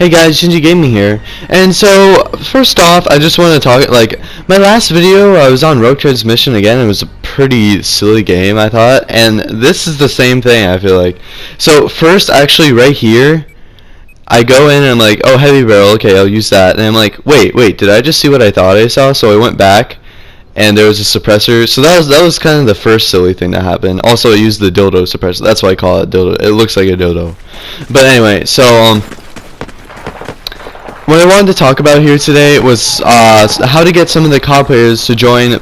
Hey guys, Shinji Gaming here. And so, first off, I just want to talk, my last video, I was on Rogue Transmission again. It was a pretty silly game, I thought. And this is the same thing, I feel like. So, first, actually, right here, I go in and I'm like, oh, heavy barrel, okay, I'll use that. And I'm like, wait, did I just see what I thought I saw? So I went back, and there was a suppressor. So that was kind of the first silly thing that happened. Also, I used the dildo suppressor. That's why I call it dildo. It looks like a dildo. But anyway, so, what I wanted to talk about here today was how to get some of the COD players to join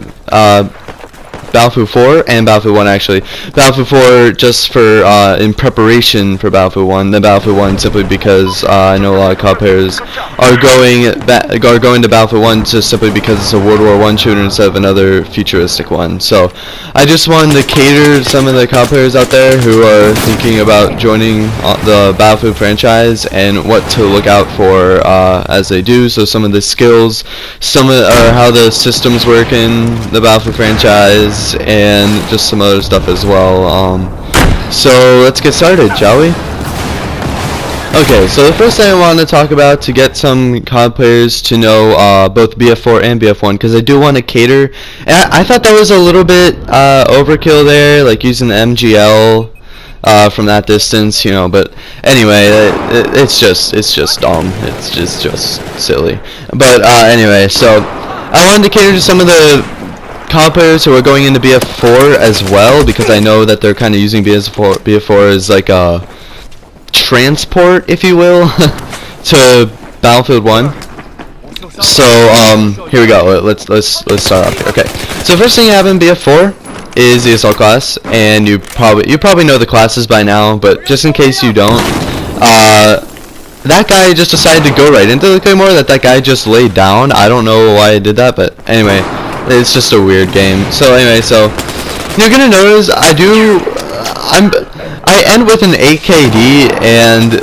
Battlefield 4 and Battlefield 1 actually. Battlefield 4 just for in preparation for Battlefield 1. Then Battlefield 1 simply because I know a lot of COD players are going to Battlefield 1 just simply because it's a World War I shooter instead of another futuristic one. So I just wanted to cater to some of the COD players out there who are thinking about joining the Battlefield franchise and what to look out for as they do. So some of the skills, how the systems work in the Battlefield franchise, and just some other stuff as well. So let's get started, shall we? Okay, so the first thing I want to talk about to get some COD players to know both BF4 and BF1, because I do want to cater. And I thought that was a little bit overkill there, like using the MGL from that distance, you know. But anyway, it's just dumb. It's just silly. But anyway, so I wanted to cater to some of the COD players who are going into BF4 as well, because I know that they're kind of using BF4 as like a transport, if you will, to Battlefield 1. So here we go. Let's start off here. Okay. So first thing you have in BF4 is the assault class, and you probably know the classes by now, but just in case you don't, that guy just decided to go right into the claymore that guy just laid down. I don't know why I did that, but anyway. It's just a weird game. So anyway, so you're gonna notice I end with an AKD, and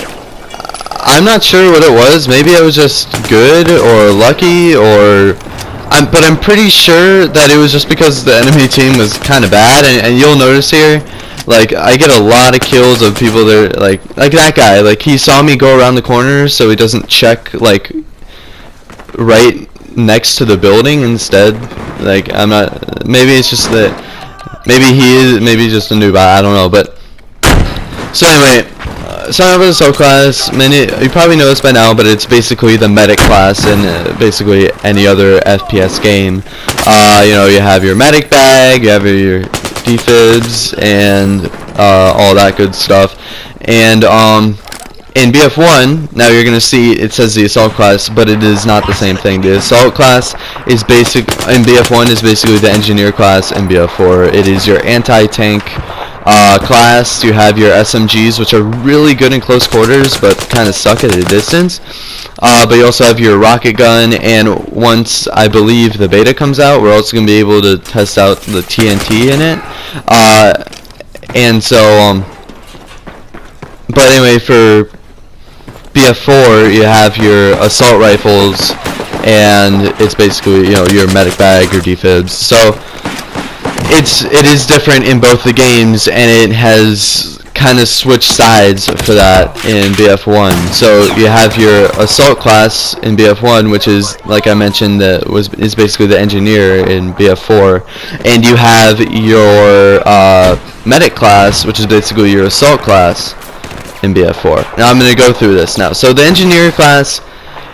I'm not sure what it was. Maybe I was just good or lucky, but I'm pretty sure that it was just because the enemy team was kind of bad. And you'll notice here, like, I get a lot of kills of people that like that guy. Like, he saw me go around the corner, so he doesn't check like right next to the building instead. Like, I'm not, maybe it's just that, maybe he's just a noob, I don't know. But so anyway, sign up for the assault class. You probably know this by now, but it's basically the medic class in basically any other FPS game. You know, you have your medic bag, you have your defibs, and all that good stuff. And in BF1, now you're going to see it says the assault class, but it is not the same thing. The assault class is in BF1 is basically the engineer class. In BF4, it is your anti-tank class. You have your SMGs, which are really good in close quarters, but kind of suck at a distance. But you also have your rocket gun, and once I believe the beta comes out, we're also going to be able to test out the TNT in it. And so, but anyway, for BF4, you have your assault rifles, and it's basically, you know, your medic bag, your defibs. So it is different in both the games, and it has kind of switched sides for that in BF1. So you have your assault class in BF1, which is, like I mentioned, is basically the engineer in BF4, and you have your medic class, which is basically your assault class in BF4. Now I'm going to go through this now. So the engineer class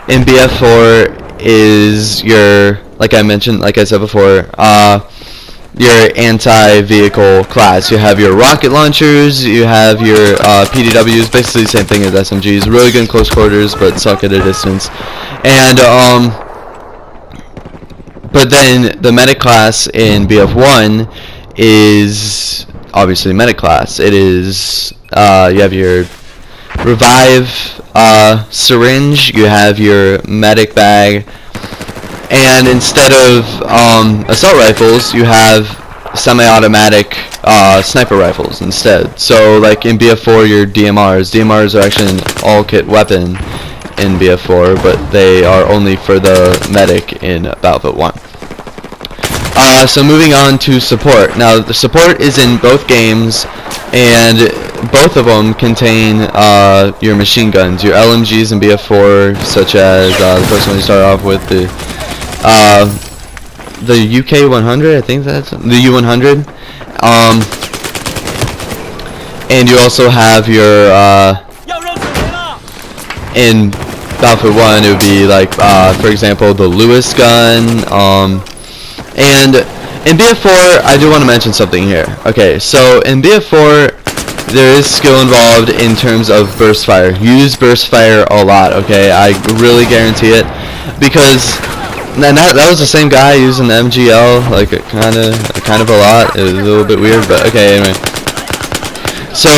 in BF4 is your, like I said before, your anti-vehicle class. You have your rocket launchers, you have your PDWs, basically the same thing as SMGs, really good in close quarters but suck at a distance. And but then the medic class in BF1 is obviously medic class. It is you have your revive syringe, you have your medic bag, and instead of assault rifles, you have semi-automatic sniper rifles instead. So like in BF4, your DMRs are actually an all-kit weapon in BF4, but they are only for the medic in Battlefield 1. So moving on to support. Now the support is in both games, and both of them contain your machine guns, your LMGs and BF4, such as the first one you start off with, the UK 100, I think that's the U100. And you also have your in Battlefield 1 it would be like for example the Lewis gun. And in BF4 I do want to mention something here. Okay, so in BF4 there is skill involved in terms of burst fire. Use burst fire a lot, okay? I really guarantee it, because and that was the same guy using the MGL, like kind of a lot. It was a little bit weird, but okay, anyway. So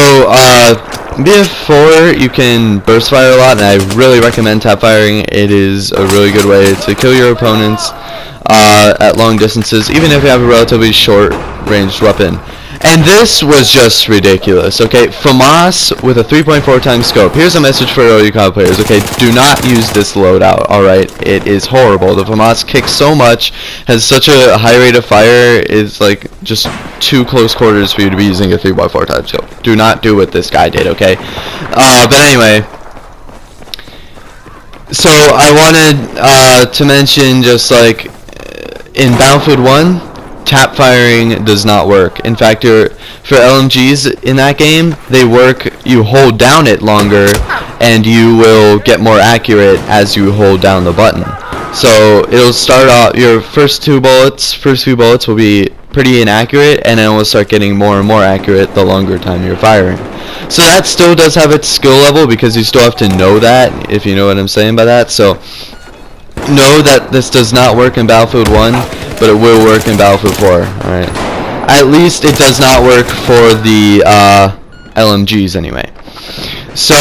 BF4 you can burst fire a lot, and I really recommend tap firing. It is a really good way to kill your opponents at long distances, even if you have a relatively short ranged weapon. And this was just ridiculous, okay? FAMAS with a 3.4 times scope. Here's a message for all you COD players, okay? Do not use this loadout, alright? It is horrible. The FAMAS kicks so much, has such a high rate of fire, it's like just too close quarters for you to be using a 3.4 times scope. Do not do what this guy did, okay? But anyway, so I wanted to mention just like in Battlefield 1, tap firing does not work. In fact, for LMGs in that game, they work, you hold down it longer and you will get more accurate as you hold down the button. So it'll start off, your first few bullets will be pretty inaccurate, and then it will start getting more and more accurate the longer time you're firing. So that still does have its skill level, because you still have to know that, if you know what I'm saying by that. So know that this does not work in Battlefield 1, but it will work in Battlefield 4, alright? At least it does not work for the LMGs anyway. So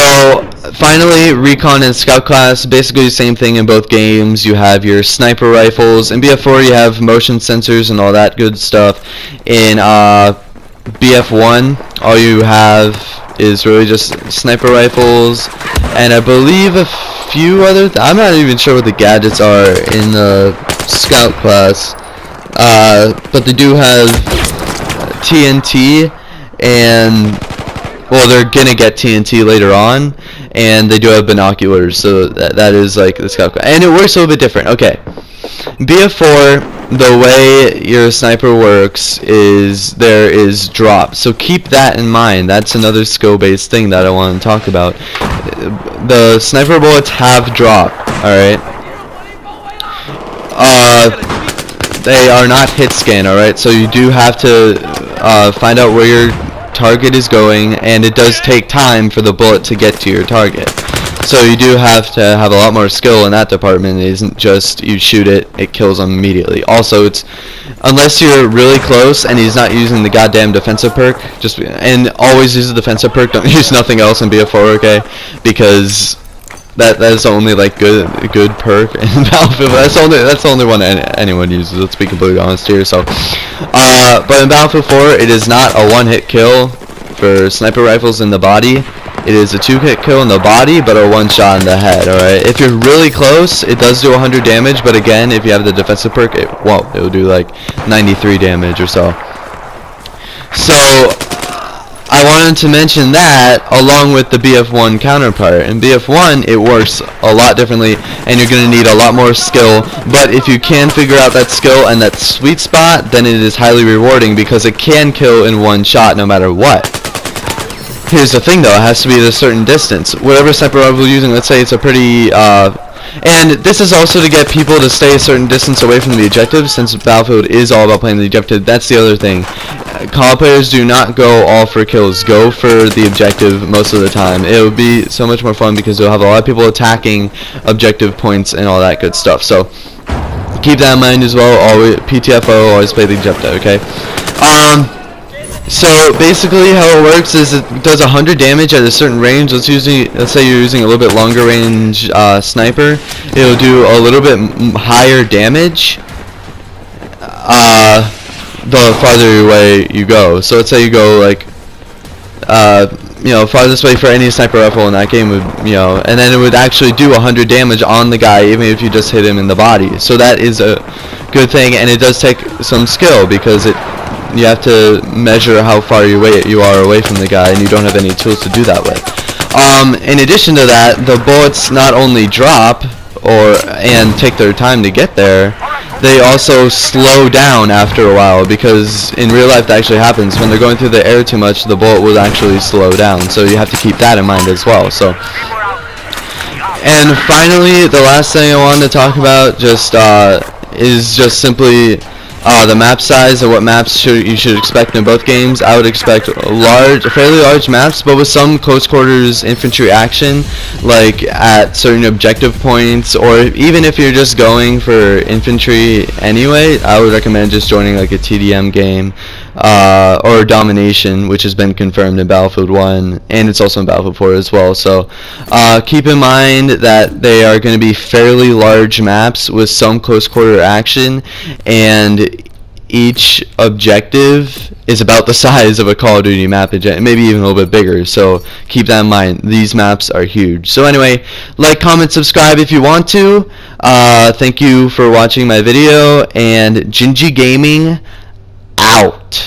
finally, Recon and Scout class, basically the same thing in both games. You have your sniper rifles. In BF4 you have motion sensors and all that good stuff. In BF1 all you have is really just sniper rifles, and I believe a few other I'm not even sure what the gadgets are in the Scout class, but they do have TNT, and well, they're gonna get TNT later on, and they do have binoculars, so that is like the Scout class, and it works a little bit different. Okay, BF4, the way your sniper works is there is drop, so keep that in mind. That's another skill-based thing that I want to talk about. The sniper bullets have drop, alright? They are not hit scan, alright? So you do have to find out where your target is going, and it does take time for the bullet to get to your target. So you do have to have a lot more skill in that department. It isn't just you shoot it, it kills them immediately. Also, it's unless you're really close and he's not using the goddamn defensive perk, and always use the defensive perk, don't use nothing else in BF4, okay? Because that is the only like good perk in Battlefield. That's the only one anyone uses. Let's be completely honest here. So, but in Battlefield 4, it is not a one-hit kill for sniper rifles in the body. It is a 2-hit kill in the body, but a 1-shot in the head. All right. If you're really close, it does do 100 damage. But again, if you have the defensive perk, it won't. It will do like 93 damage or so. So I wanted to mention that along with the BF1 counterpart. In BF1 it works a lot differently, and you're going to need a lot more skill, but if you can figure out that skill and that sweet spot, then it is highly rewarding, because it can kill in one shot no matter what. Here's the thing though, it has to be at a certain distance. Whatever sniper rifle you're using, let's say it's a pretty and this is also to get people to stay a certain distance away from the objective, since Battlefield is all about playing the objective. That's the other thing. COD players do not go all for kills. Go for the objective most of the time. It would be so much more fun, because you'll have a lot of people attacking objective points and all that good stuff. So keep that in mind as well. Always PTFO, always play the objective, okay? So basically how it works is it does 100 damage at a certain range. Let's say you're using a little bit longer range sniper. It'll do a little bit higher damage the farther away you go. So let's say you go like farthest away for any sniper rifle in that game would, and then it would actually do 100 damage on the guy even if you just hit him in the body. So that is a good thing, and it does take some skill, because You have to measure how far you are away from the guy, and you don't have any tools to do that with. In addition to that, the bullets not only drop and take their time to get there, they also slow down after a while, because in real life that actually happens. When they're going through the air too much, the bullet will actually slow down, so you have to keep that in mind as well. So, and finally, the last thing I wanted to talk about is just simply the map size and what maps you should expect in both games. I would expect fairly large maps, but with some close quarters infantry action, like at certain objective points, or even if you're just going for infantry anyway, I would recommend just joining like a TDM game, or domination, which has been confirmed in Battlefield 1, and it's also in Battlefield 4 as well. So keep in mind that they are going to be fairly large maps with some close quarter action, and each objective is about the size of a Call of Duty map, maybe even a little bit bigger, so keep that in mind. These maps are huge. So anyway, like, comment, subscribe if you want to. Thank you for watching my video, and Gingy Gaming out.